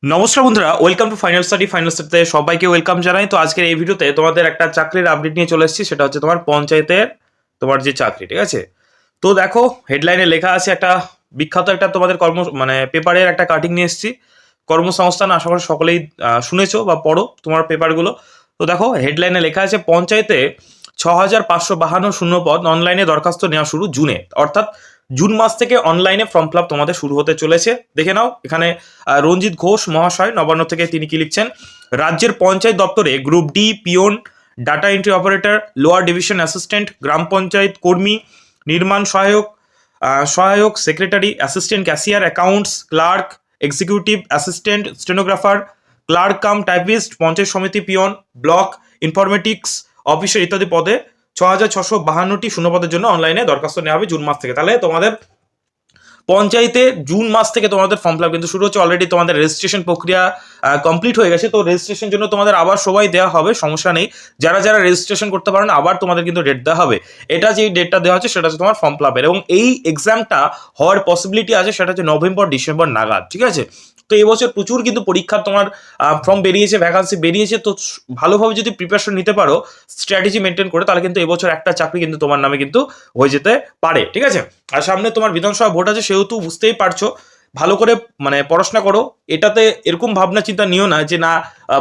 নমস্কার বন্ধুরা, welcome to final স্টাডিতে সবাইকে ওয়েলকাম জানাই। তো আজকের এই ভিডিওতে তোমাদের একটা চাকরির আপডেট নিয়ে চলে এসেছি, সেটা হচ্ছে তোমার পঞ্চায়েতের তোমার যে চাকরি, ঠিক আছে? তো দেখো, হেডলাইনে লেখা আছে একটা বিখ্যাত একটা তোমাদের পেপারের একটা কাটিং নিয়ে এসেছি। কর্মসংস্থান, আশা করি সকলেই শুনেছো বা পড়ো তোমার পেপারগুলো। তো দেখো, হেডলাইনে লেখা আছে পঞ্চায়েতে 6,552 শূন্যপদ, অনলাইনে দরখাস্ত নেওয়া শুরু জুনে, অর্থাৎ জুন মাস থেকে অনলাইনে ফর্ম ফিল আপ তোমাদের শুরু হতে চলেছে। দেখে নাও এখানে রঞ্জিত ঘোষ মহাশয় নবান্ন থেকে তিনি কি লিখছেন: রাজ্যের পঞ্চায়েত দপ্তরে group D peon, data entry operator, lower division assistant, গ্রাম পঞ্চায়েত কর্মী, নির্মাণ সহায়ক secretary, assistant cashier, accounts clerk, executive assistant, stenographer, clerk cum typist, panchayat সমিতি পিয়ন, ব্লক ইনফরমেটিক্স অফিসার ইত্যাদি পদে 6,652টি শূন্যপদের জন্য অনলাইনে দরখাস্ত নেওয়া হবে জুন মাস থেকে। তাহলে তোমাদের পঞ্চায়েতে জুন মাস থেকে তোমাদের ফর্ম ফিল আপ কিন্তু শুরু হচ্ছে। অলরেডি তোমাদের রেজিস্ট্রেশন প্রক্রিয়া কমপ্লিট হয়ে গেছে। তো রেজিস্ট্রেশন জন্য তোমাদের আবার সবাই দেওয়া হবে, সমস্যা নেই। যারা যারা রেজিস্ট্রেশন করতে পারো না, আবার তোমাদের কিন্তু ডেট দেওয়া হবে। এটা যে ডেটটা দেওয়া হচ্ছে সেটা হচ্ছে তোমার ফর্ম ফিল আপের, এবং এই এক্সামটা হওয়ার পসিবিলিটি আছে সেটা হচ্ছে নভেম্বর ডিসেম্বর নাগাদ, ঠিক আছে? তো এই বছর প্রচুর কিন্তু পরীক্ষার তোমার ফর্ম বেরিয়েছে, ভ্যাকান্সি বেরিয়েছে। তো ভালোভাবে যদি প্রিপারেশন নিতে পারো, স্ট্র্যাটেজি মেনটেন করে, তাহলে কিন্তু এবছর একটা চাকরি কিন্তু তোমার নামে কিন্তু হয়ে যেতে পারে, ঠিক আছে? আর সামনে তোমার বিধানসভা ভোট আছে, সেহেতু বুঝতেই পারছো, ভালো করে পড়াশোনা করো। এটাতে এরকম ভাবনা চিন্তা নিও না যে না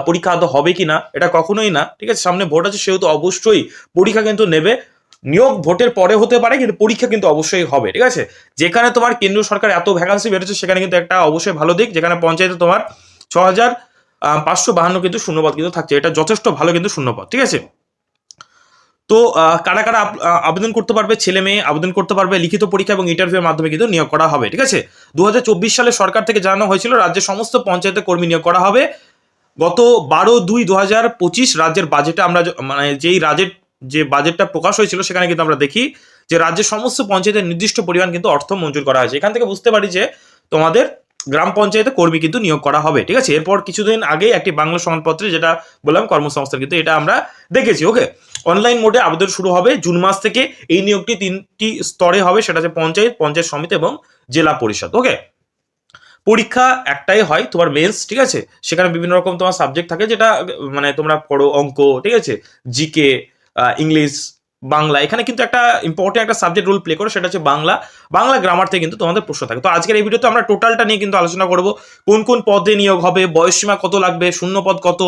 পরীক্ষা আদৌ হবে কি না, এটা কখনোই না, ঠিক আছে? সামনে ভোট আছে, সেহেতু অবশ্যই পরীক্ষা কিন্তু নেবে। নিয়োগ ভোটের পরে হতে পারে, কিন্তু পরীক্ষা কিন্তু অবশ্যই হবে, ঠিক আছে? যেখানে তোমার কেন্দ্র সরকার এত ভ্যাকান্সি বেড়েছে, সেখানে কিন্তু একটা অবশ্যই ভালো দিক, যেখানে পঞ্চায়েতে তোমার 6,552 কিন্তু শূন্যপদ কিন্তু থাকছে। এটা যথেষ্ট ভালো কিন্তু শূন্যপদ, ঠিক আছে? তো কারা কারা আবেদন করতে পারবে? ছেলে মেয়ে আবেদন করতে পারবে। লিখিত পরীক্ষা এবং ইন্টারভিউর মাধ্যমে কিন্তু নিয়োগ করা হবে, ঠিক আছে? 2024 সালে সরকার থেকে জানানো হয়েছিল রাজ্যের সমস্ত পঞ্চায়েতে কর্মী নিয়োগ করা হবে। গত 12/2/2025 রাজ্যের বাজেটে আমরা যে বাজেটটা প্রকাশ হয়েছিল, সেখানে কিন্তু আমরা দেখি যে রাজ্যের সমস্ত পঞ্চায়েতের নির্দিষ্ট পরিমাণ কিন্তু অর্থ মঞ্জুর করা হয়েছে। এখান থেকে বুঝতে পারি যে তোমাদের গ্রাম পঞ্চায়েতে কর্মী কিন্তু নিয়োগ করা হবে, ঠিক আছে? এরপর কিছুদিন আগে একটি বাংলা সংবাদপত্রে যেটা বললাম কর্মসংস্থান, কিন্তু এটা আমরা দেখেছি। ওকে, অনলাইন মোডে আবেদন শুরু হবে জুন মাস থেকে। এই নিয়োগটি 3টি স্তরে হবে, সেটা হচ্ছে পঞ্চায়েত, পঞ্চায়েত সমিতি এবং জেলা পরিষদ। ওকে, পরীক্ষা একটাই হয় তোমার মেন্স, ঠিক আছে? সেখানে বিভিন্ন রকম তোমার সাবজেক্ট থাকে, যেটা তোমরা পড়ো, অঙ্ক, ঠিক আছে, জিকে, ইংলিশ, বাংলা। এখানে কিন্তু একটা ইম্পর্টেন্ট একটা সাবজেক্ট রোল প্লে করে, সেটা হচ্ছে বাংলা। বাংলা গ্রামার থেকে কিন্তু তোমাদের প্রশ্ন থাকে। তো আজকের এই ভিডিওতে আমরা টোটালটা নিয়ে কিন্তু আলোচনা করব। কোন কোন পদে নিয়োগ হবে, বয়সসীমা কত লাগবে, শূন্যপদ কত,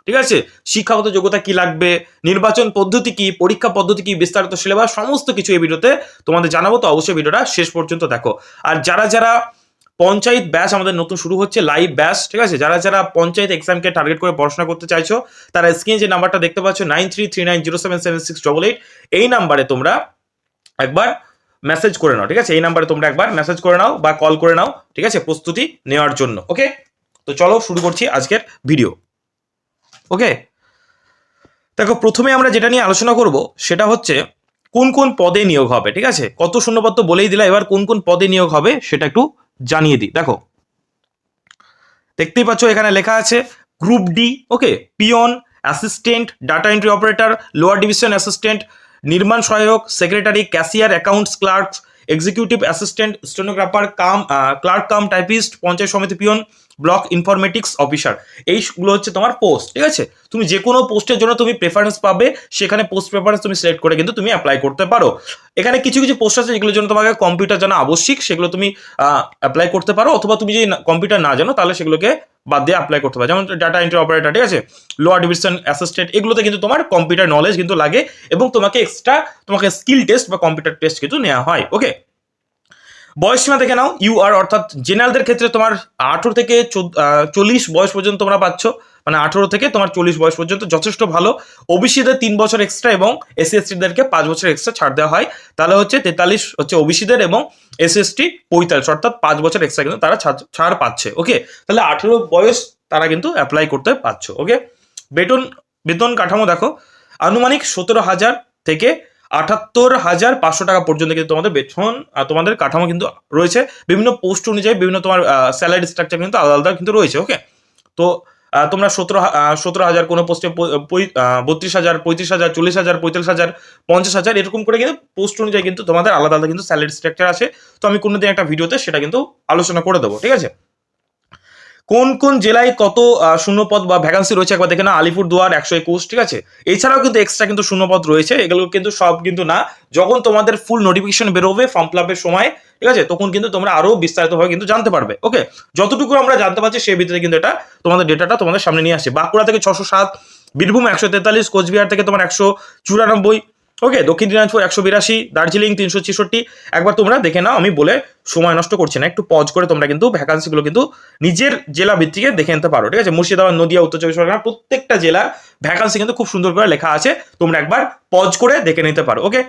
ঠিক আছে, শিক্ষাগত যোগ্যতা কি লাগবে, নির্বাচন পদ্ধতি কি, পরীক্ষা পদ্ধতি কি, বিস্তারিত সিলেবাস, সমস্ত কিছু এই ভিডিওতে তোমাদের জানাবো। তো অবশ্যই ভিডিওটা শেষ পর্যন্ত দেখো। আর যারা যারা পঞ্চায়েত ব্যাচ আমাদের নতুন শুরু হচ্ছে, লাইভ ব্যাচ, ঠিক আছে, যারা যারা পঞ্চায়েত এক্সামকে টার্গেট করে পড়াশোনা করতে চাইছো, তারা স্ক্রিনে যে নাম্বারটা দেখতে পাচ্ছ 9339077688, এই নাম্বারে তোমরা একবার মেসেজ করে নাও, ঠিক আছে? এই নাম্বারে তোমরা একবার মেসেজ করে নাও বা কল করে নাও, ঠিক আছে, প্রস্তুতি নেওয়ার জন্য। ওকে, তো চলো শুরু করছি আজকের ভিডিও। ওকে, দেখো, প্রথমে আমরা যেটা নিয়ে আলোচনা করব সেটা হচ্ছে কোন কোন পদে নিয়োগ হবে, ঠিক আছে? কত শূন্যপদ তো বলেই দিলা, এবার কোন কোন পদে নিয়োগ হবে সেটা একটু জানিয়ে দিই। দেখো, দেখতেই পাচ্ছ এখানে লেখা আছে group D, okay, peon, assistant, data entry operator, lower division assistant, নির্মাণ সহায়ক, secretary, cashier, accounts clerk, executive assistant, stenographer cum clerk cum typist, panchayat সমিতি পিয়ন, ব্লক ইনফরমেটিক্স অফিসার। এইগুলো হচ্ছে তোমার পোস্ট, ঠিক আছে? তুমি যে কোনো পোস্টের জন্য তুমি প্রেফারেন্স পাবে, সেখানে পোস্ট প্রেফারেন্স তুমি সিলেক্ট করে কিন্তু তুমি অ্যাপ্লাই করতে পারো। এখানে কিছু কিছু পোস্ট আছে যেগুলোর জন্য তোমাকে কম্পিউটার জানা আবশ্যিক, সেগুলো তুমি অ্যাপ্লাই করতে পারো, অথবা তুমি যদি কম্পিউটার না জানো তাহলে সেগুলোকে বাদ দিয়ে অ্যাপ্লাই করতে পারো। যেমন ডাটা এন্ট্রি অপারেটর, ঠিক আছে, লোয়ার ডিভিশন অ্যাসিস্ট্যান্ট, এগুলোতে কিন্তু তোমার কম্পিউটার নলেজ কিন্তু লাগে, এবং তোমাকে এক্সট্রা তোমাকে স্কিল টেস্ট বা কম্পিউটার টেস্ট কিন্তু নেওয়া হয়। ওকে, বয়সসীমা দেখে নাও। ইউআর অর্থাৎ জেনারেলদের ক্ষেত্রে তোমার 18 থেকে 40 বয়স পর্যন্ত তোমরা পাচ্ছ, 18 থেকে তোমার 40 বয়স পর্যন্ত, যথেষ্ট ভালো। ওবিসিদের 3 বছর এক্সট্রা এবং এসসি এসটিদেরকে 5 বছর এক্সট্রা ছাড় দেওয়া হয়। তাহলে হচ্ছে 43 হচ্ছে ওবিসিদের, এবং এসসি এসটি 45, অর্থাৎ 5 বছর এক্সট্রা কিন্তু তারা ছাড় পাচ্ছে। ওকে, তাহলে 18 বয়স তারা কিন্তু অ্যাপ্লাই করতে পারছো। ওকে, বেতন কাঠামো দেখো, আনুমানিক 17,000 থেকে 78,500 টাকা পর্যন্ত কিন্তু তোমাদের বেতন, তোমাদের কাঠামো কিন্তু রয়েছে। বিভিন্ন পোস্ট অনুযায়ী বিভিন্ন তোমার স্যালারি স্ট্রাকচার কিন্তু আলাদা আলাদা কিন্তু রয়েছে। ওকে, তো তোমরা 17,000, কোনো পোস্টে 32,000, 35,000, 40,000, 45,000, 50,000, এরকম করে কিন্তু পোস্ট অনুযায়ী কিন্তু তোমাদের আলাদা আলাদা কিন্তু স্যালারি স্ট্রাকচার আছে। তো আমি কোনোদিন একটা ভিডিওতে সেটা কিন্তু আলোচনা করে দেবো, ঠিক আছে? কোন কোন জেলায় কত শূন্যপদ বা ভ্যাকান্সি রয়েছে একবার দেখে না। আলিপুরদুয়ার 121, ঠিক আছে। এছাড়াও কিন্তু এক্সট্রা কিন্তু শূন্যপদ রয়েছে, এগুলো কিন্তু সব কিন্তু না। যখন তোমাদের ফুল নোটিফিকেশন বেরোবে ফর্ম ফিল আপের সময়, ঠিক আছে, তখন কিন্তু তোমরা আরো বিস্তারিতভাবে কিন্তু জানতে পারবে। ওকে, যতটুকু আমরা জানতে পারছি সেই ভিত্তিতে কিন্তু এটা তোমাদের ডেটাটা তোমাদের সামনে নিয়ে আসছে। বাঁকুড়া থেকে 607, বীরভূম 143, কোচবিহার থেকে তোমার 194, ওকে, দক্ষিণ দিনাজপুর 182, দার্জিলিং 366। একবার তোমরা দেখে নাও, আমি বলে সময় নষ্ট করছি না, একটু পজ করে তোমরা কিন্তু ভ্যাকান্সিগুলো কিন্তু নিজের জেলা ভিত্তিকে দেখে নিতে পারো, ঠিক আছে। মুর্শিদাবাদ, নদিয়া, উত্তর চব্বিশ পরগনা প্রত্যেকটা জেলার ভ্যাকান্সি কিন্তু খুব সুন্দর করে লেখা আছে, তোমরা একবার পজ করে দেখে নিতে পারো। ওকে,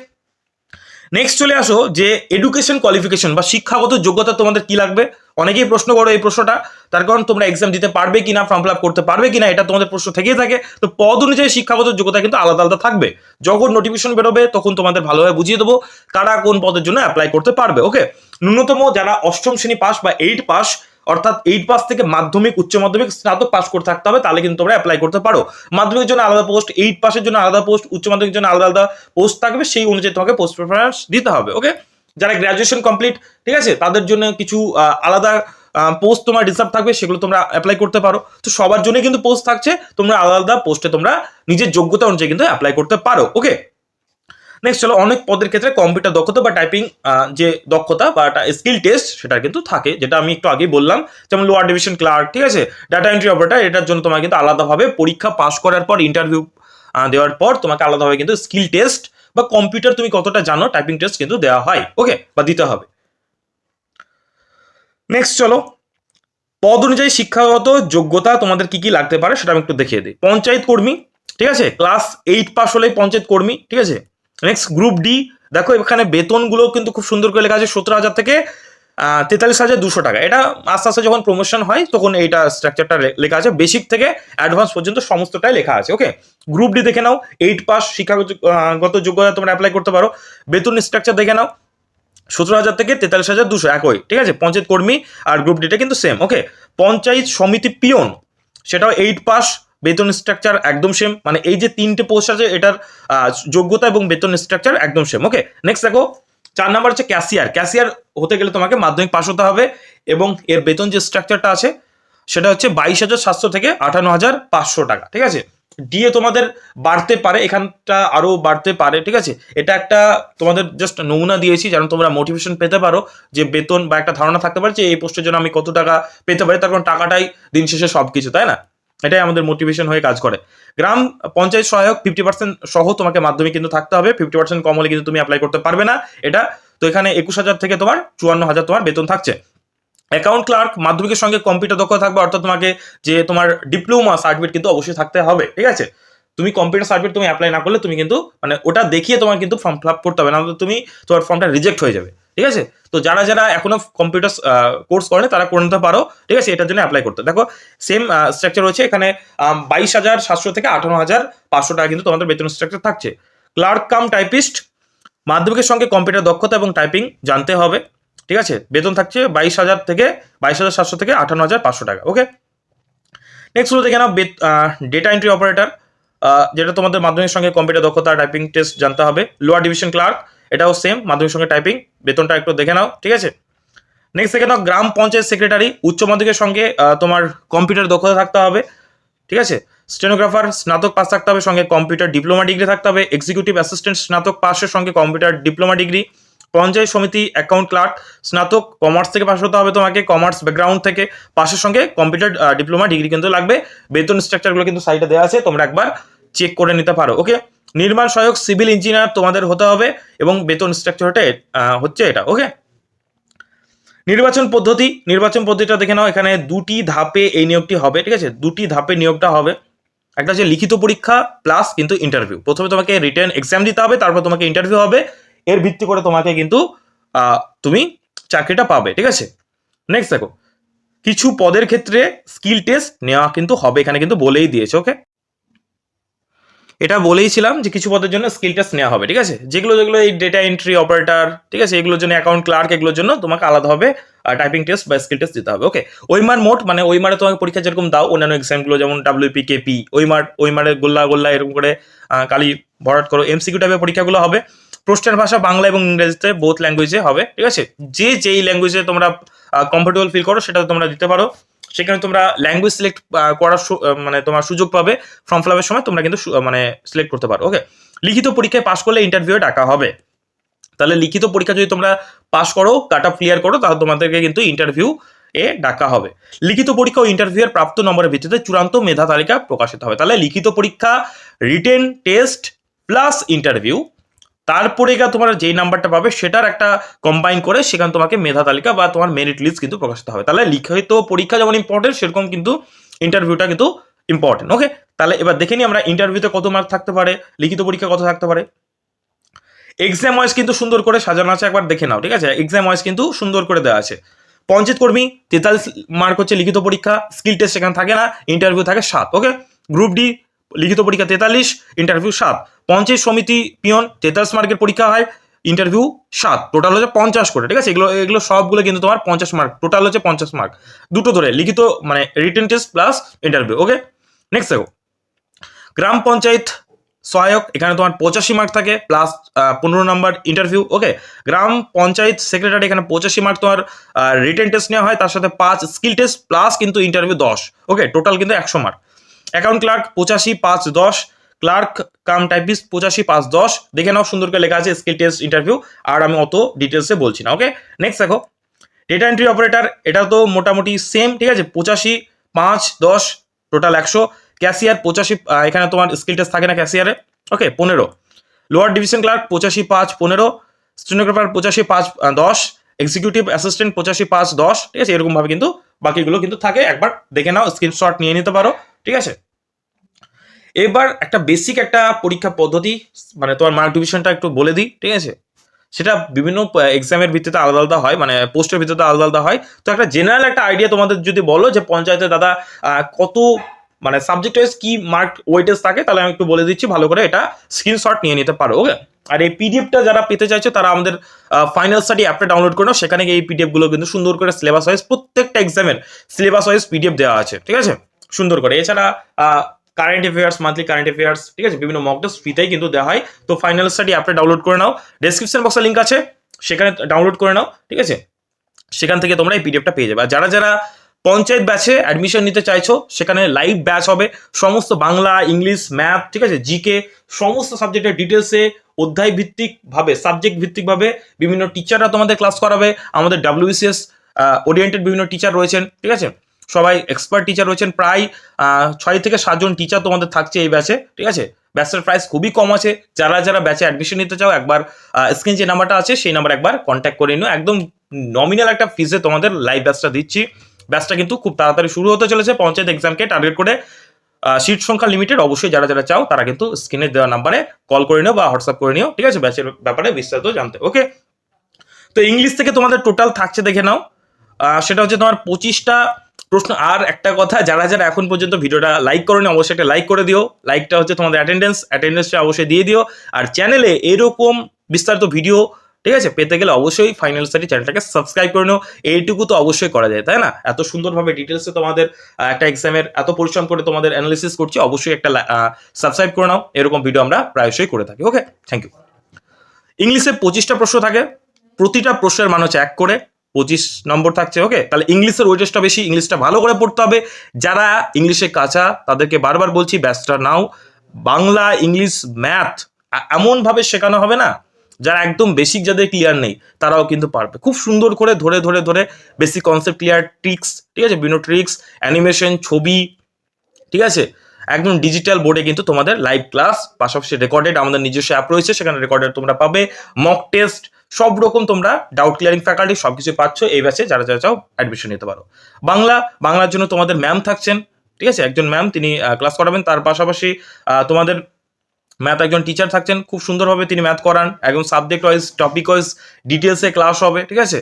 নেক্সট চলে আসো যে এডুকেশন কোয়ালিফিকেশন বা শিক্ষাগত যোগ্যতা তোমাদের কি লাগবে। অনেকেই প্রশ্ন করো এই প্রশ্নটা, তার কারণ তোমরা এক্সাম দিতে পারবে কিনা, ফর্ম ফিল আপ করতে পারবে কিনা, এটা তোমাদের প্রশ্ন থেকেই থাকে। তো পদ অনুযায়ী শিক্ষাগত যোগ্যতা কিন্তু আলাদা আলাদা থাকবে। যখন নোটিফিকেশন বেরোবে তখন তোমাদের ভালোভাবে বুঝিয়ে দেবো কারা কোন পদের জন্য অ্যাপ্লাই করতে পারবে। ওকে, ন্যূনতম যারা অষ্টম শ্রেণী পাস বা 8 পাস, অর্থাৎ 8 পাস থেকে মাধ্যমিক, উচ্চ মাধ্যমিক, স্নাতক পাস করে থাকতে হবে, তাহলে কিন্তু তোমরা অ্যাপ্লাই করতে পারো। মাধ্যমিকের জন্য আলাদা পোস্ট, 8 পাসের জন্য আলাদা পোস্ট, উচ্চ মাধ্যমিকের জন্য আলাদা আলাদা পোস্ট থাকবে, সেই অনুযায়ী তোমাকে পোস্ট প্রেফারেন্স দিতে হবে। ওকে, যারা গ্র্যাজুয়েশন কমপ্লিট, ঠিক আছে, তাদের জন্য কিছু আলাদা পোস্ট তোমার রিজার্ভ থাকবে, সেগুলো তোমরা অ্যাপ্লাই করতে পারো। তো সবার জন্য কিন্তু পোস্ট থাকছে, তোমরা আলাদা আলাদা পোস্টে তোমরা নিজের যোগ্যতা অনুযায়ী কিন্তু অ্যাপ্লাই করতে পারো। ওকে, নেক্সট চলো, অনেক পদের ক্ষেত্রে কম্পিউটার দক্ষতা বা টাইপিং যে দক্ষতা বা স্কিল টেস্ট সেটা কিন্তু থাকে, যেটা আমি একটু আগেই বললাম, যেমন লোয়ার ডিভিশন ক্লার্ক, ঠিক আছে, ডাটা এন্ট্রি অপারেটর, এটার জন্য তোমাকে কিন্তু আলাদাভাবে পরীক্ষা পাস করার পর, ইন্টারভিউ দেওয়ার পর তোমাকে আলাদাভাবে কিন্তু স্কিল টেস্ট বা কম্পিউটার তুমি কতটা জানো টাইপিং টেস্ট কিন্তু দেওয়া হয়। ওকে, বা দিতে হবে। নেক্সট চলো, পদ অনুযায়ী শিক্ষাগত যোগ্যতা তোমাদের কি কি লাগতে পারে সেটা আমি একটু দেখিয়ে দিই। পঞ্চায়েত কর্মী, ঠিক আছে, ক্লাস 8 পাস হলেই পঞ্চায়েত কর্মী, ঠিক আছে। নেক্সট গ্রুপ ডি, দেখো এখানে বেতনগুলো কিন্তু খুব সুন্দর করে লেখা আছে, 17,000 থেকে 43,200 টাকা। এটা আস্তে আস্তে যখন প্রমোশন হয় তখন এইটা স্ট্রাকচারটা লেখা আছে, বেসিক থেকে অ্যাডভান্স পর্যন্ত সমস্তটাই লেখা আছে। ওকে, গ্রুপ ডি দেখে নাও, 8 পাস শিক্ষাগত যোগ্যতা তোমরা অ্যাপ্লাই করতে পারো। বেতন স্ট্রাকচার দেখে নাও, 17,000 থেকে 43,200 একই, ঠিক আছে। পঞ্চায়েত কর্মী আর গ্রুপ ডিটা কিন্তু সেম। ওকে, পঞ্চায়েত সমিতি পিয়ন, সেটাও 8 পাস, বেতন স্ট্রাকচার একদম সেম, মানে এই যে 3টে পোস্ট আছে এটার যোগ্যতা এবং বেতন স্ট্রাকচার একদম সেম। ওকে, নেক্সট দেখো 4 নাম্বার হচ্ছে ক্যাশিয়ার। ক্যাশিয়ার হতে গেলে তোমাকে মাধ্যমিক পাস হতে হবে এবং এর বেতন যে স্ট্রাকচারটা আছে সেটা হচ্ছে 22,700 থেকে 58,500 টাকা, ঠিক আছে। ডিএ তোমাদের বাড়তে পারে, এখানটা আরো বাড়তে পারে, ঠিক আছে। এটা একটা তোমাদের জাস্ট নমুনা দিয়েছি যেন তোমরা মোটিভেশন পেতে পারো, যে বেতন বা একটা ধারণা থাকতে পারে যে এই পোস্টের জন্য আমি কত টাকা পেতে পারি, তার কারণ টাকাটাই দিন শেষে সবকিছু, তাই না। এটাই আমাদের মোটিভেশন হয়ে কাজ করে। গ্রাম পঞ্চায়েত সহায়ক 50% সহ তোমাকে মাধ্যমিক কিন্তু থাকতে হবে, 50% কম হলে কিন্তু তুমি অ্যাপ্লাই করতে পারবে না এটা। তো এখানে 21,000 থেকে তোমার 54,000 তোমার বেতন থাকছে। অ্যাকাউন্ট ক্লার্ক মাধ্যমিকের সঙ্গে কম্পিউটার দক্ষতা থাকবে, অর্থাৎ তোমাকে যে তোমার ডিপ্লোমা সার্টিফিকেট কিন্তু অবশ্যই থাকতে হবে, ঠিক আছে। তুমি কম্পিউটার সার্টিফিকেট তুমি অ্যাপ্লাই না করলে তুমি কিন্তু মানে ওটা দেখিয়ে তোমার কিন্তু ফর্ম ফিল আপ করতে হবে, না তুমি তোমার ফর্মটা রিজেক্ট হয়ে যাবে, ঠিক আছে। তো যারা যারা এখনো কম্পিউটার কোর্স করেনি তারা করে নিতে পারো, ঠিক আছে, এটার জন্য অ্যাপ্লাই করতে। দেখো সেম স্ট্রাকচার রয়েছে এখানে, 22,700 থেকে 58,500 টাকা কিন্তু তোমাদের বেতন স্ট্রাকচার থাকছে। ক্লার্ক কাম টাইপিস্ট, মাধ্যমিকের সঙ্গে কম্পিউটার দক্ষতা এবং টাইপিং জানতে হবে, ঠিক আছে। বেতন থাকছে 22,700 থেকে 58,500 টাকা। ওকে, নেক্সট হলো দেখে নাও ডেটা এন্ট্রি অপারেটর, যেটা তোমাদের মাধ্যমিকের সঙ্গে কম্পিউটার দক্ষতা টাইপিং টেস্ট জানতে হবে। লোয়ার ডিভিশন ক্লার্ক, এটাও সেম, মাধ্যমিকের সঙ্গে টাইপিং, বেতনটা একটু দেখে নাও, ঠিক আছে। নেক্সট দেখে নাও গ্রাম পঞ্চায়েত সেক্রেটারি, উচ্চ মাধ্যমিকের সঙ্গে তোমার কম্পিউটার দক্ষতা থাকতে হবে, ঠিক আছে। স্টেনোগ্রাফার স্নাতক পাস থাকতে হবে, সঙ্গে কম্পিউটার ডিপ্লোমা ডিগ্রি থাকতে হবে। এক্সিকিউটিভ অ্যাসিস্ট্যান্ট স্নাতক পাসের সঙ্গে কম্পিউটার ডিপ্লোমা ডিগ্রি। পঞ্চায়েত সমিতি অ্যাকাউন্ট ক্লার্ক স্নাতক কমার্স থেকে পাস হতে হবে, তোমাকে কমার্স ব্যাকগ্রাউন্ড থেকে পাসের সঙ্গে কম্পিউটার ডিপ্লোমা ডিগ্রি কিন্তু লাগবে। বেতন স্ট্রাকচারগুলো কিন্তু সাইডে দেওয়া আছে, তোমরা একবার চেক করে নিতে পারো। ওকে, নির্মাণ সহায়ক সিভিল ইঞ্জিনিয়ার তোমাদের হতে হবে এবং বেতন স্ট্রাকচারটা হচ্ছে এটা। ওকে, নির্বাচন পদ্ধতিটা দেখে নাও, এখানে 2টি ধাপে এই নিয়োগটি হবে, ঠিক আছে। 2টি ধাপে নিয়োগটা হবে, একটা হচ্ছে লিখিত পরীক্ষা প্লাস কিন্তু ইন্টারভিউ। প্রথমে তোমাকে রিটেন এক্সাম দিতে হবে, তারপর তোমাকে ইন্টারভিউ হবে, এর ভিত্তি করে তোমাকে কিন্তু তুমি চাকরিটা পাবে, ঠিক আছে। নেক্সট দেখো, কিছু পদের ক্ষেত্রে স্কিল টেস্ট নেওয়া কিন্তু হবে, এখানে কিন্তু বলেই দিয়েছে। ওকে, এটা বলেইছিলাম যে কিছু পদের জন্য স্কিল টেস্ট নেওয়া হবে, ঠিক আছে। যেগুলো এই ডেটা এন্ট্রি অপারেটর, ঠিক আছে, এগুলোর জন্য অ্যাকাউন্ট ক্লার্ক, এগুলোর জন্য তোমাকে আলাদাভাবে টাইপিং টেস্ট বা স্কিল টেস্ট দিতে হবে। ওকে, ওইমার মোট মানে ওইমারে তোমাকে পরীক্ষা যেরকম দাও অন্যান্য এক্সামগুলো যেমন WP KP, ওইমারে গোল্লা এরকম করে কালি ভরাট করো, MCQ টাইপের পরীক্ষাগুলো হবে। প্রশ্নের ভাষা বাংলা এবং ইংরেজিতে বোথ ল্যাঙ্গুয়েজে হবে, ঠিক আছে। যেই ল্যাঙ্গুয়েজে তোমরা কমফোর্টেবল ফিল করো সেটা তোমরা দিতে পারো। সেখানে তোমরা ল্যাঙ্গুয়েজ সিলেক্ট করার মানে তোমার সুযোগ পাবে। ফর্ম ফিল আপের সময় তোমরা কিন্তু মানে সিলেক্ট করতে পারো। ওকে, লিখিত পরীক্ষায় পাস করলে ইন্টারভিউ ডাকা হবে। তাহলে লিখিত পরীক্ষা যদি তোমরা পাস করো, কাট অফ ক্লিয়ার করো, তাহলে তোমাদেরকে কিন্তু ইন্টারভিউ ডাকা হবে। লিখিত পরীক্ষা ও ইন্টারভিউ এর প্রাপ্ত নম্বরের ভিত্তিতে চূড়ান্ত মেধা তালিকা প্রকাশিত হবে। তাহলে লিখিত পরীক্ষা, রিটেন টেস্ট প্লাস ইন্টারভিউ, তারপরে তোমার যেই নাম্বারটা পাবে সেটার একটা কম্বাইন করে সেখানে তোমাকে মেধা তালিকা বা তোমার মেরিট লিস্ট কিন্তু প্রকাশিত হবে। তাহলে লিখিত পরীক্ষা যেমন ইম্পর্টেন্ট, সেরকম কিন্তু ইন্টারভিউটা কিন্তু ইম্পর্টেন্ট। ওকে, তাহলে এবার দেখে নিই আমরা ইন্টারভিউতে কত মার্ক থাকতে পারে, লিখিত পরীক্ষা কত থাকতে পারে। এক্সাম ওয়াইজ কিন্তু সুন্দর করে সাজানো আছে, একবার দেখে নাও। ঠিক আছে, এক্সাম ওয়াইজ কিন্তু সুন্দর করে দেওয়া আছে। পঞ্চায়েত কর্মী 43 মার্ক হচ্ছে লিখিত পরীক্ষা, স্কিল টেস্ট সেখানে থাকে না, ইন্টারভিউ থাকে 7। ওকে, গ্রুপ ডি লিখিত পরীক্ষা 43, ইন্টারভিউ 7। পঞ্চায়েত সমিতি পিয়ন 43 মার্কের পরীক্ষা হয়, ইন্টারভিউ 7, টোটাল হচ্ছে 50 করে। ঠিক আছে, এগুলো সবগুলো কিন্তু তোমার 50 মার্ক, টোটাল হচ্ছে 50 মার্ক, দুটো ধরে লিখিত মানে রিটেন টেস্ট প্লাস ইন্টারভিউ। ওকে, নেক্সট দেখো গ্রাম পঞ্চায়েত সহায়ক, এখানে তোমার 85 মার্ক থাকে প্লাস 15 নাম্বার ইন্টারভিউ। ওকে, গ্রাম পঞ্চায়েত সেক্রেটারি এখানে 85 মার্ক তোমার রিটেন টেস্ট নেওয়া হয়, তার সাথে 5 স্কিল টেস্ট প্লাস কিন্তু ইন্টারভিউ 10। ওকে, টোটাল কিন্তু 100 mark. Account clerk 85, 5, 10, clerk cum typist 85, 5, 10, দেখে নাও সুন্দর করে লেখা আছে স্কিল টেস্ট ইন্টারভিউ, আর আমি অত ডিটেলসে বলছি না। ওকে, নেক্সট দেখো ডেটা এন্ট্রি অপারেটর, এটা তো মোটামুটি সেম। ঠিক আছে, 85, 5, 10, টোটাল 100। ক্যাশিয়ার 85, এখানে তোমার স্কিল টেস্ট থাকে না ক্যাশিয়ারে। Okay, 15। Lower division clerk 85, 5, 15। Stenographer 85, 5, 10। Executive assistant 85, 5, 10। ঠিক আছে, এরকম ভাবে কিন্তু বাকিগুলো কিন্তু থাকে, একবার দেখে নাও, স্ক্রিনশট নিয়ে নিতে পারো। ঠিক আছে, এবার একটা বেসিক একটা পরীক্ষা পদ্ধতি, মানে তোমার মার্ক ডিভিশনটা একটু বলে দিই। ঠিক আছে, সেটা বিভিন্ন এক্সামের ভিত্তিতে আলাদা আলাদা হয়, মানে পোস্টের ভিত্তিতে আলাদা আলাদা হয়। তো একটা জেনারেল একটা আইডিয়া তোমাদের যদি বলো যে পঞ্চায়েতে দাদা কত মানে সাবজেক্ট ওয়াইজ কি মার্ক ওয়েটেজ থাকে, তাহলে আমি একটু বলে দিচ্ছি, ভালো করে এটা স্ক্রিনশট নিয়ে নিতে পারো। ওকে, আর এই পিডিএফটা যারা পেতে চাইছো তারা আমাদের ফাইনাল স্টাডি অ্যাপটা ডাউনলোড করে নাও, সেখানে এই পিডিএফ গুলো কিন্তু সুন্দর করে সিলেবাস ওয়াইজ, প্রত্যেকটা এক্সামের সিলেবাস ওয়াইজ পিডিএফ দেওয়া আছে। ঠিক আছে, সুন্দর করে। এছাড়া current affairs, monthly current affairs, ঠিক আছে, বিভিন্ন মক টেস্ট ফ্রিতেই কিন্তু দেওয়া হয়। তো ফাইনাল স্টাডি অ্যাপটা ডাউনলোড করে নাও, ডেসক্রিপশন বক্সে লিঙ্ক আছে, সেখানে ডাউনলোড করে নাও। ঠিক আছে, সেখান থেকে তোমরা এই পিডিএফটা পেয়ে যাবে। আর যারা যারা পঞ্চায়েত ব্যাচে অ্যাডমিশন নিতে চাইছো, সেখানে লাইভ ব্যাচ হবে, সমস্ত বাংলা, ইংলিশ, ম্যাথ, ঠিক আছে, জিকে, সমস্ত সাবজেক্টের ডিটেলসে অধ্যায় ভিত্তিক ভাবে, সাবজেক্ট ভিত্তিক ভাবে বিভিন্ন টিচাররা তোমাদের ক্লাস করাবে। আমাদের WBCS ওরিয়েন্টেড বিভিন্ন টিচার রয়েছেন। ঠিক আছে, সবাই এক্সপার্ট টিচার রয়েছেন, প্রায় 6 থেকে 7 জন টিচার তোমাদের থাকছে এই ব্যাচে। ঠিক আছে, ব্যাচের প্রাইস খুবই কম আছে। যারা যারা ব্যাচে অ্যাডমিশন নিতে চাও, একবার স্ক্রিন যে নাম্বারটা আছে সেই নাম্বার একবার কন্ট্যাক্ট করে নিও। একদম নমিনাল একটা ফিজে তোমাদের লাইভ ব্যাচটা দিচ্ছি। ব্যাচটা কিন্তু খুব তাড়াতাড়ি শুরু হতে চলেছে। পঞ্চায়েত এক্সামকে টার্গেট করে, সিট সংখ্যা লিমিটেড। অবশ্যই যারা যারা চাও তারা কিন্তু স্ক্রিনে দেওয়া নাম্বারে কল করে নিও বা হোয়াটসঅ্যাপ করে নিও। ঠিক আছে, ব্যাচের ব্যাপারে বিস্তারিত জানতে। ওকে, তো ইংলিশ থেকে তোমাদের টোটাল থাকছে দেখে নাও, সেটা হচ্ছে তোমার 25টা প্রশ্ন। আর একটা কথা, যারা যারা এখন পর্যন্ত ভিডিওটা লাইক করোনি, অবশ্যই একটা লাইক করে দিও। লাইকটা হচ্ছে তোমাদের অ্যাটেন্ডেন্সটা অবশ্যই দিয়ে দিও। আর চ্যানেলে এরকম বিস্তারিত ভিডিও, ঠিক আছে, পেতে গেলে অবশ্যই ফাইনাল স্টাডি চ্যানেলটাকে সাবস্ক্রাইব করে নাও। এইটুকু তো অবশ্যই করা যায়, তাই না? এত সুন্দরভাবে ডিটেলসে তোমাদের একটা এক্সামের এত পরিশ্রম করে তোমাদের অ্যানালিসিস করছি, অবশ্যই একটা সাবস্ক্রাইব করে নাও। এরকম ভিডিও আমরা প্রায়শই করে থাকি। ওকে, থ্যাংক ইউ। ইংলিশে 25টা প্রশ্ন থাকে, প্রতিটা প্রশ্নের মান হচ্ছে 1 করে, 25 নম্বর থাকছে। ওকে, তাহলে ইংলিশের ওয়েটেজটা বেশি, ইংলিশটা ভালো করে পড়তে হবে। যারা ইংলিশে কাঁচা তাদেরকে বারবার বলছি ব্যাচটা নাও। বাংলা, ইংলিশ, ম্যাথ এমনভাবে শেখানো হবে না, যারা একদম বেসিক যাদের ক্লিয়ার নেই তারাও কিন্তু পারবে। খুব সুন্দর করে ধরে ধরে ধরে বেসিক কনসেপ্ট ক্লিয়ার, ট্রিক্স, ঠিক আছে, বিভিন্ন ট্রিক্স, অ্যানিমেশন, ছবি, ঠিক আছে, একদম ডিজিটাল বোর্ডে কিন্তু তোমাদের লাইভ ক্লাস, পাশাপাশি রেকর্ডেড, আমাদের নিজস্ব অ্যাপ রয়েছে, সেখানে রেকর্ডেড তোমরা পাবে, মক টেস্ট, সব রকম তোমরা ডাউট ক্লিয়ারিং ফ্যাকাল্টি সবকিছু পাচ্ছ এই ব্যাচে। যারা যারা চাও অ্যাডমিশন নিতে পারো। বাংলার জন্য তোমাদের ম্যাম থাকছেন, ঠিক আছে, একজন ম্যাম, তিনি ক্লাস করাবেন। তার পাশাপাশি তোমাদের ম্যাথ একজন টিচার থাকছেন, খুব সুন্দরভাবে তিনি ম্যাথ করান, একদম সাবজেক্ট ওয়াইজ, টপিক ওয়াইজ ডিটেলসে ক্লাস হবে। ঠিক আছে,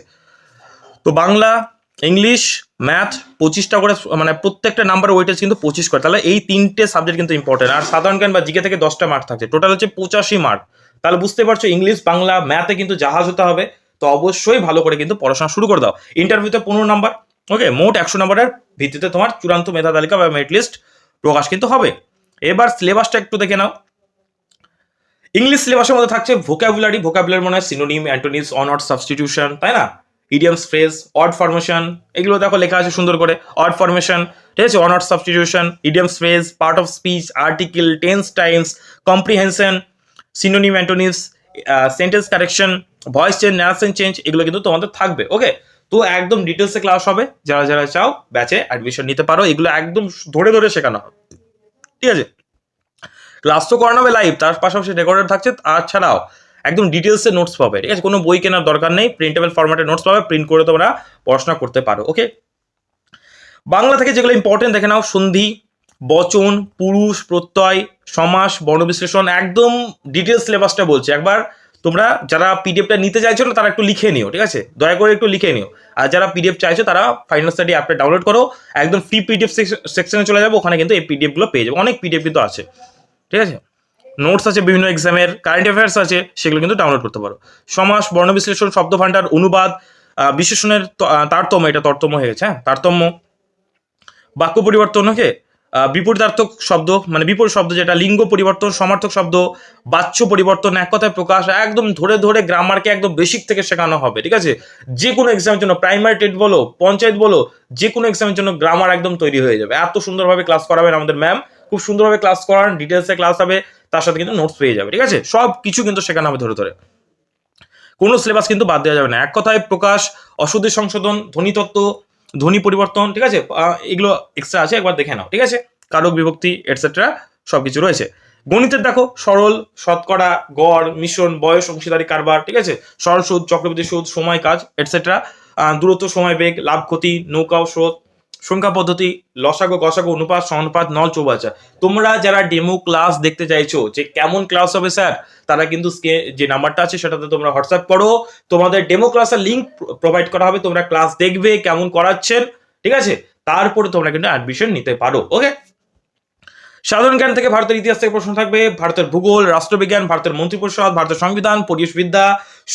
তো বাংলা, ইংলিশ, ম্যাথ 25টা করে, মানে প্রত্যেকটা নাম্বার ওয়েটেজ কিন্তু 25 করে। তাহলে এই 3টে সাবজেক্ট কিন্তু ইম্পর্টেন্ট। আর সাধারণ জ্ঞান বা জিকে থেকে 10টা মার্ক থাকছে, টোটাল হচ্ছে 85 মার্ক। তাহলে বুঝতে পারছো ইংলিশ, বাংলা, ম্যাথে কিন্তু জাহাজ হতে হবে। তো অবশ্যই ভালো করে কিন্তু পড়াশোনা শুরু করে দাও। ইন্টারভিউতে 15 নাম্বার। ওকে, মোট 100 নাম্বারের ভিত্তিতে তোমার চূড়ান্ত মেধা তালিকা বা মেরিট লিস্ট প্রকাশ কিন্তু হবে। এবার সিলেবাসটা একটু দেখে নাও। ইংলিশ সিলেবাসের মধ্যে থাকছে ভোকাবুলারি মানে synonym, antonyms, on or substitution, তাই না? ইডিয়ামস ফ্রেজ, অড ফরমেশন, এগুলো দেখো লেখা আছে সুন্দর করে। অড ফরমেশন, ঠিক আছে, on odd substitution, idioms phrase, part of speech, article, tense Times, comprehension, synonym antonyms, sentence correction, voice change, narration change, এগুলো কিন্তু তোমাদের থাকবে। ওকে, তো একদম ডিটেলসে ক্লাস হবে। যারা যারা চাও ব্যাচে অ্যাডমিশন নিতে পারো, এগুলো একদম ধরে ধরে শেখানো হবে, ঠিক আছে। ক্লাস তো করানো হবে লাইভ, তার পাশাপাশি রেকর্ডেড থাকছে, আর ছাড়াও একদম ডিটেলসে নোটস পাবে, ঠিক আছে। কোনো বই কেনার দরকার নেই, প্রিন্টেবল ফরম্যাটে নোটস পাবে, প্রিন্ট করে তোমরা পড়াশোনা করতে পারো। ওকে, বাংলা থেকে যেগুলো ইম্পর্টেন্ট দেখে নাও, সন্ধি, বচন, পুরুষ, প্রত্যয়, সমাস, বর্ণবিশ্লেষণ, একদম ডিটেলস সিলেবাসটা বলছি। একবার তোমরা যারা পিডিএফটা নিতে চাইছো না তারা একটু লিখে নিও, ঠিক আছে, দয়া করে একটু লিখে নিও। আর যারা পিডিএফ চাইছো তারা ফাইনাল স্টাডি অ্যাপটা ডাউনলোড করো, একদম ফ্রি পিডিএফ সেকশনে চলে যাবো, ওখানে কিন্তু এই পিডিএফগুলো পেয়ে যাবো, অনেক পিডিএফ কিন্তু আছে, ঠিক আছে। নোটস আছে বিভিন্ন এক্সামের, কারেন্ট অ্যাফেয়ার্স আছে, সেগুলো কিন্তু ডাউনলোড করতে পারো। সমাস, বর্ণবিশ্লেষণ, শব্দভাণ্ডার, অনুবাদ, বিশেষণের তারতম্য, এটা তরতম্য হয়ে গেছে, হ্যাঁ, তারতম্য, বাক্য পরিবর্তন, ওকে, বিপরীতার্থক শব্দ মানে বিপরীত শব্দ যেটা, লিঙ্গ পরিবর্তন, সমার্থক শব্দ, বাচ্য পরিবর্তন, এক কথায় প্রকাশ, একদম ধরে ধরে গ্রামারকে একদম বেসিক থেকে শেখানো হবে, ঠিক আছে। যে কোনো এক্সামের জন্য, প্রাইমারি টেট বলো, পঞ্চায়েত বলো, যে কোনো এক্সামের জন্য গ্রামার একদম তৈরি হয়ে যাবে। এত সুন্দরভাবে ক্লাস করাবেন আমাদের ম্যাম, খুব সুন্দরভাবে ক্লাস করান, ডিটেলসে ক্লাস হবে, তার সাথে কিন্তু নোটস পেয়ে যাবে, ঠিক আছে। সব কিছু কিন্তু শেখানো হবে ধরে ধরে, কোনো সিলেবাস কিন্তু বাদ দেওয়া যাবে না। এক কথায় প্রকাশ, অশুদ্ধি সংশোধন, ধ্বনিতত্ত্ব, ধ্বনি পরিবর্তন, ঠিক আছে, এগুলো এক্সট্রা আছে, একবার দেখে নাও, ঠিক আছে। কারক বিভক্তি এটসেট্রা সব কিছু রয়েছে। গণিতের দেখো সরল, শতকরা, গড়, মিশ্রণ, বয়স, অংশীদারি কারবার, ঠিক আছে, সরল সুদ, চক্রবৃদ্ধি সুদ, সময় কাজ এটসেট্রা, দূরত্ব, সময় বেগ, লাভ ক্ষতি, নৌকা ও স্রোত, সংখ্যা পদ্ধতি, লসাগু, গসাগু, অনুপাত, সমানুপাত, নল, চৌবাচ্চা। তোমরা যারা ডেমো ক্লাস দেখতে চাইছো যে কেমন ক্লাস হবে স্যার, তারা কিন্তু যে নাম্বারটা আছে সেটাতে তোমরা হোয়াটসঅ্যাপ করো, তোমাদের ডেমো ক্লাসের লিঙ্ক প্রোভাইড করা হবে, তোমরা ক্লাস দেখবে কেমন করাচ্ছেন, ঠিক আছে, তারপরে তোমরা কিন্তু অ্যাডমিশন নিতে পারো। ওকে, সাধারণ জ্ঞান থেকে ভারতের ইতিহাস থেকে প্রশ্ন থাকবে, ভারতের ভূগোল, রাষ্ট্রবিজ্ঞান, ভারতের মন্ত্রিপরিষদ, ভারতের সংবিধান, পরিবেশবিদ্যা,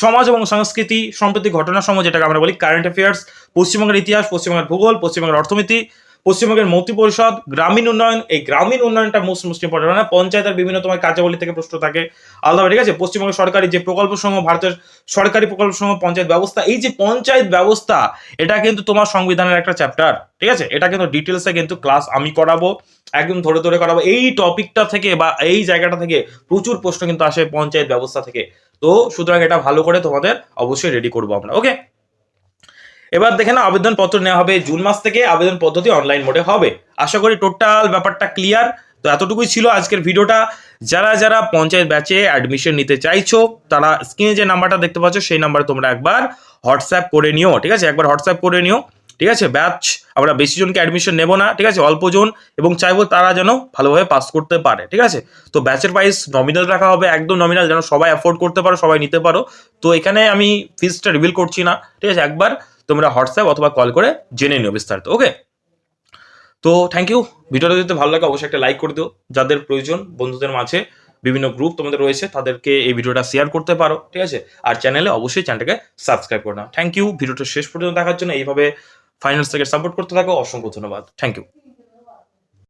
সমাজ এবং সংস্কৃতি, সাম্প্রতিক ঘটনাসমূহ যেটাকে আমরা বলি কারেন্ট অ্যাফেয়ার্স, পশ্চিমবঙ্গের ইতিহাস, পশ্চিমবঙ্গের ভূগোল, পশ্চিমবঙ্গের অর্থনীতি, পশ্চিমবঙ্গের মন্ত্রিপরিষদ, গ্রামীণ উন্নয়ন, এই গ্রামীণ উন্নয়নটা মোস্ট ইম্পর্টেন্ট, মানে পঞ্চায়েতের বিভিন্ন তোমার কার্যাবলী থেকে প্রশ্ন থাকে আলাদা, ঠিক আছে। পশ্চিমবঙ্গের সরকারি যে প্রকল্পসমূহ, ভারতের সরকারি প্রকল্পসমূহ, পঞ্চায়েত ব্যবস্থা, এই যে পঞ্চায়েত ব্যবস্থা, এটা কিন্তু তোমার সংবিধানের একটা চ্যাপ্টার, ঠিক আছে। এটা কিন্তু ডিটেলসে কিন্তু ক্লাস আমি করাবো, একদম ধরে ধরে করাবো। এই টপিকটা থেকে বা এই জায়গাটা থেকে প্রচুর প্রশ্ন কিন্তু আসে পঞ্চায়েত ব্যবস্থা থেকে, তো সুতরাং এটা ভালো করে তোমাদের অবশ্যই রেডি করবো আমরা। ওকে, এবার দেখে না, আবেদন পত্র নেওয়া হবে জুন মাস থেকে, আবেদন পদ্ধতি অনলাইন মোডে হবে। আশা করি টোটাল ব্যাপারটা ক্লিয়ার। তো এতটুকুই ছিল আজকের ভিডিওটা। যারা যারা পঞ্চায়েত ব্যাচে অ্যাডমিশন নিতে চাইছো তারা স্ক্রিনে যে নাম্বারটা দেখতে পাচ্ছ সেই নাম্বারে তোমরা একবার হোয়াটসঅ্যাপ করে নিও, ঠিক আছে, একবার হোয়াটসঅ্যাপ করে নিও, ঠিক আছে। ব্যাচ আমরা বেশি জনকে অ্যাডমিশন নেবো না, ঠিক আছে, অল্প জন, এবং চাইবো তারা যেন ভালোভাবে পাস করতে পারে, ঠিক আছে। তো ব্যাচের প্রাইস নমিনাল রাখা হবে, একদম নমিনাল, যেন সবাই অ্যাফোর্ড করতে পারো, সবাই নিতে পারো। তো এখানে আমি ফিজটা রিভিল করছি না, ঠিক আছে, একবার তোমরা হোয়াটসঅ্যাপ অথবা কল করে জেনে নিও বিস্তারিত। ওকে, তো থ্যাংক ইউ। ভিডিওটা যদি ভালো লাগে অবশ্যই একটা লাইক করে দিও, যাদের প্রয়োজন বন্ধুদের মাঝে বিভিন্ন গ্রুপ তোমাদের রয়েছে তাদেরকে এই ভিডিওটা শেয়ার করতে পারো, ঠিক আছে। আর চ্যানেলে অবশ্যই চ্যানেলটাকে সাবস্ক্রাইব করে নাও। থ্যাংক ইউ ভিডিওটা শেষ পর্যন্ত দেখার জন্য, এইভাবে ফাইনান্স থেকে সাপোর্ট করতে থাকো, অসংখ্য ধন্যবাদ, থ্যাংক ইউ।